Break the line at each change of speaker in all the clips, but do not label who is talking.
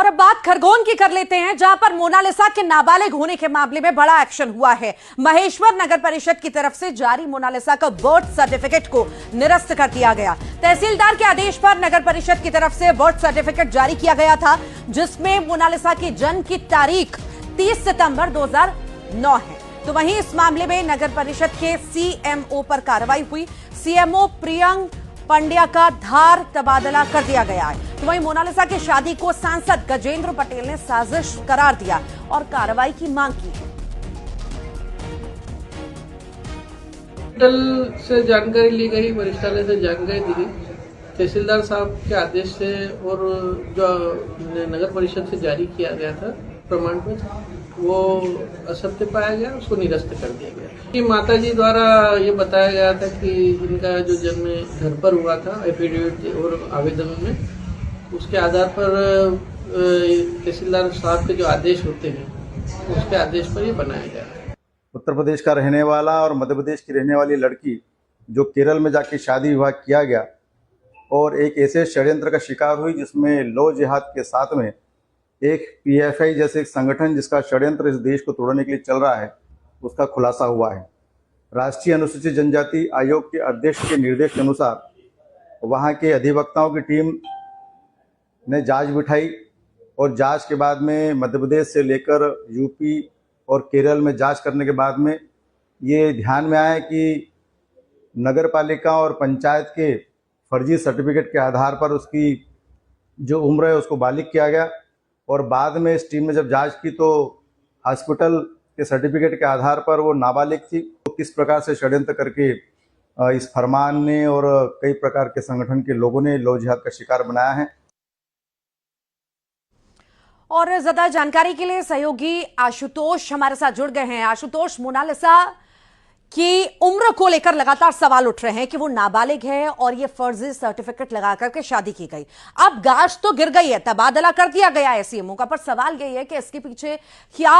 और अब बात खरगोन की कर लेते हैं, जहां पर मोनालिसा के नाबालिग होने के मामले में बड़ा एक्शन हुआ है। महेश्वर नगर परिषद की तरफ से जारी मोनालिसा का बर्थ सर्टिफिकेट को निरस्त कर दिया गया। तहसीलदार के आदेश पर नगर परिषद की तरफ से बर्थ सर्टिफिकेट जारी किया गया था, जिसमें मोनालिसा की जन्म की तारीख 30 सितंबर 2009 है। तो वहीं इस मामले में नगर परिषद के सीएमओ पर कार्रवाई हुई। सीएमओ प्रियंक पंड्या का धार तबादला कर दिया गया है। तो वहीं मोनालिसा की शादी को सांसद गजेंद्र पटेल ने साजिश करार दिया और कार्रवाई की मांग की।
से जानकारी ली गई, वरिष्ठालय से जानकारी दी गई, तहसीलदार साहब के आदेश से और जो नगर परिषद से जारी किया गया था प्रमाण पत्र, वो असत्य पाया गया, उसको निरस्त कर दिया गया। कि माताजी द्वारा ये बताया गया था कि इनका जो जन्म घर पर हुआ था एफिडेविट और आवेदन में, उसके आधार पर तहसीलदार साहब के जो आदेश होते हैं उसके आदेश पर ये बनाया गया।
उत्तर प्रदेश का रहने वाला और मध्य प्रदेश की रहने वाली लड़की जो केरल में जाके शादी विवाह किया गया और एक ऐसे षड्यंत्र का शिकार हुई जिसमें लव जिहाद के साथ में एक पीएफआई जैसे एक संगठन जिसका षड्यंत्र इस देश को तोड़ने के लिए चल रहा है, उसका खुलासा हुआ है। राष्ट्रीय अनुसूचित जनजाति आयोग के अध्यक्ष के निर्देश के अनुसार वहां के अधिवक्ताओं की टीम ने जांच बिठाई और जांच के बाद में मध्य प्रदेश से लेकर यूपी और केरल में जांच करने के बाद में ये ध्यान में आया कि नगर पालिका और पंचायत के फर्जी सर्टिफिकेट के आधार पर उसकी जो उम्र है उसको बालिग किया गया। और बाद में इस टीम ने जब जांच की तो हॉस्पिटल के सर्टिफिकेट के आधार पर वो नाबालिग थी। तो किस प्रकार से षड्यंत्र करके इस फरमान ने और कई प्रकार के संगठन के लोगों ने लव जिहाद का शिकार बनाया है।
और ज्यादा जानकारी के लिए सहयोगी आशुतोष हमारे साथ जुड़ गए हैं। आशुतोष, मोनालिसा की उम्र को लेकर लगातार सवाल उठ रहे हैं कि वो नाबालिग है और ये फर्जी सर्टिफिकेट लगा करके शादी की गई। अब गाज तो गिर गई है, तबादला कर दिया गया है सीएमओ का, पर सवाल यही है कि इसके पीछे क्या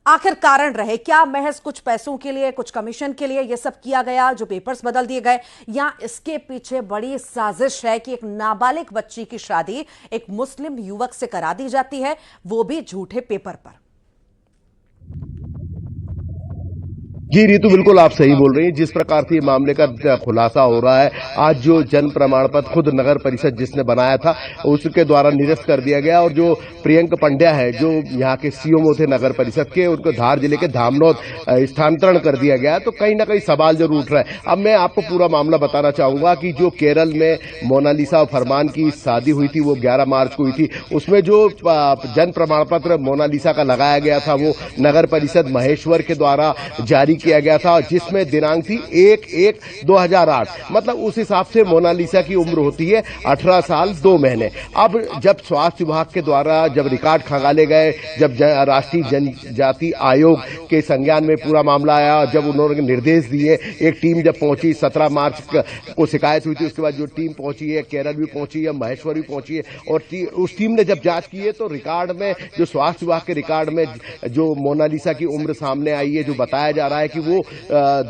आखिर कारण रहे? क्या महज कुछ पैसों के लिए, कुछ कमीशन के लिए ये सब किया गया, जो पेपर्स बदल दिए गए, या इसके पीछे बड़ी साजिश है कि एक नाबालिग बच्ची की शादी एक मुस्लिम युवक से करा दी जाती है, वो भी झूठे पेपर पर?
जी रीतू, बिल्कुल आप सही बोल रही हैं। जिस प्रकार से मामले का खुलासा हो रहा है, आज जो जन्म प्रमाण पत्र खुद नगर परिषद जिसने बनाया था उसके द्वारा निरस्त कर दिया गया और जो प्रियंक पंड्या है जो यहाँ के सीएमओ थे नगर परिषद के, उनको धार जिले के धामनौद स्थानांतरण कर दिया गया। तो कहीं ना कहीं सवाल जरूर उठ रहा है। अब मैं आपको पूरा मामला बताना चाहूंगा कि जो केरल में मोनालिसा फरमान की शादी हुई थी वो 11 मार्च को हुई थी। उसमें जो जन्म प्रमाण पत्र मोनालिसा का लगाया गया था वो नगर परिषद महेश्वर के द्वारा जारी किया गया था, जिसमें दिनांक थी 1/1/2008। मतलब उस हिसाब से मोनालिसा की उम्र होती है 18 साल 2 महीने। अब जब स्वास्थ्य विभाग के द्वारा जब रिकॉर्ड खंगाले गए, जब राष्ट्रीय जनजाति आयोग के संज्ञान में पूरा मामला आया, जब उन्होंने निर्देश दिए, एक टीम जब पहुंची 17 मार्च को शिकायत हुई थी, उसके बाद जो टीम पहुंची है, केरल भी पहुंची है, महेश्वर भी पहुंची है, और उस टीम ने जब जांच की है तो रिकॉर्ड में, जो स्वास्थ्य विभाग के रिकॉर्ड में जो मोनालिसा की उम्र सामने आई है, जो बताया जा रहा है कि वो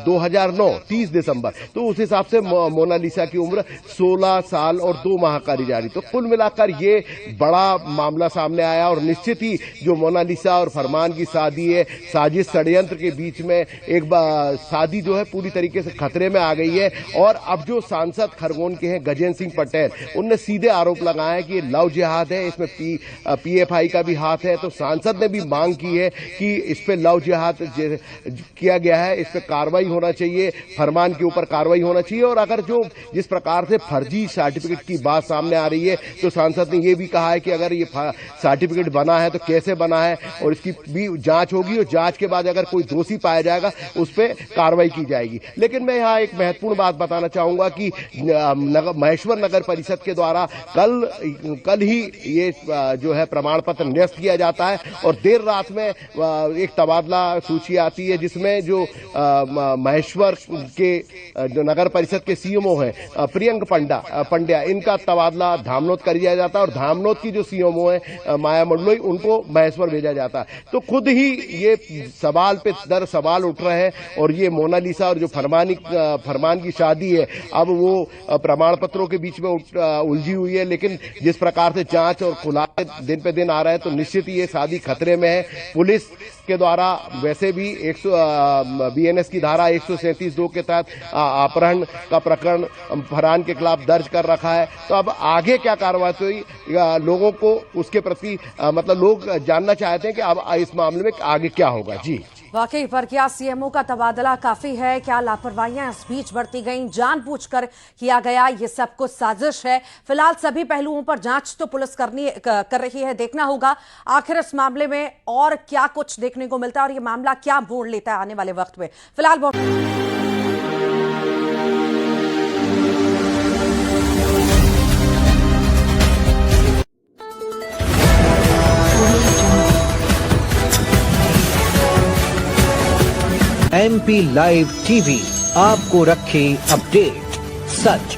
2009 30 दिसंबर, तो उस हिसाब से मोनालिसा की उम्र 16 साल और 2 माह करी जा रही। तो कुल मिलाकर ये बड़ा मामला सामने आया और निश्चित ही जो मोनालिसा और फरमान की शादी है, साजिश षड्यंत्र के बीच में एक शादी जो है पूरी तरीके से खतरे में आ गई है। और अब जो सांसद खरगोन के हैं गजेंद्र सिंह पटेल, उनने सीधे आरोप लगाया कि लव जिहाद है, इसमें पीएफआई का भी हाथ है। तो सांसद ने भी मांग की है कि इस पे लव जिहाद किया गया है, इस पे कार्रवाई होना चाहिए, फरमान के ऊपर कार्रवाई होना चाहिए। और अगर जो जिस प्रकार से फर्जी सर्टिफिकेट की बात सामने आ रही है, तो सांसद ने यह भी कहा है कि अगर ये सर्टिफिकेट बना है तो कैसे बना है और इसकी भी जांच होगी, और जांच के बाद अगर कोई दोषी पाया जाएगा उस पर कार्रवाई की जाएगी। लेकिन मैं यहाँ एक महत्वपूर्ण बात बताना चाहूंगा कि महेश्वर नगर परिषद के द्वारा कल ही ये जो है प्रमाण पत्र निरस्त किया जाता है और देर रात में एक तबादला सूची आती है, जिसमें जो जो महेश्वर के जो नगर परिषद के सीएमओ हैं प्रियंक पंड्या इनका तबादला धामनोद कर दिया जाता है और धामनोद की जो सीएमओ है माया मंडलोई उनको महेश्वर भेजा जाता है। तो खुद ही ये सवाल पे दर सवाल उठ रहे हैं और ये मोनालिसा और जो फरमान की शादी है अब वो प्रमाण पत्रों के बीच में उलझी हुई है। लेकिन जिस प्रकार से जांच और खुलासे दिन पे दिन आ रहे हैं तो निश्चित ही ये शादी खतरे में है। पुलिस के द्वारा वैसे भी बीएनएस की धारा 137(2) के तहत अपहरण का प्रकरण फरहान के खिलाफ दर्ज कर रखा है। तो अब आगे क्या कार्रवाई हुई लोगों को उसके प्रति मतलब लोग जानना चाहते हैं कि अब इस मामले में आगे क्या होगा। जी
वाकई पर क्या सीएमओ का तबादला काफी है? क्या लापरवाहियां इस बीच बढ़ती गईं? जानबूझकर किया गया ये सब कुछ साजिश है? फिलहाल सभी पहलुओं पर जांच तो पुलिस कर रही है। देखना होगा आखिर इस मामले में और क्या कुछ देखने को मिलता है और ये मामला क्या मोड़ लेता है आने वाले वक्त में। फिलहाल
MP लाइव टीवी आपको रखे अपडेट, सच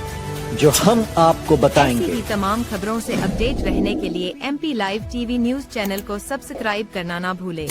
जो हम आपको बताएंगे।
ऐसी ही तमाम खबरों से अपडेट रहने के लिए MP live TV news channel को सब्सक्राइब करना ना भूले।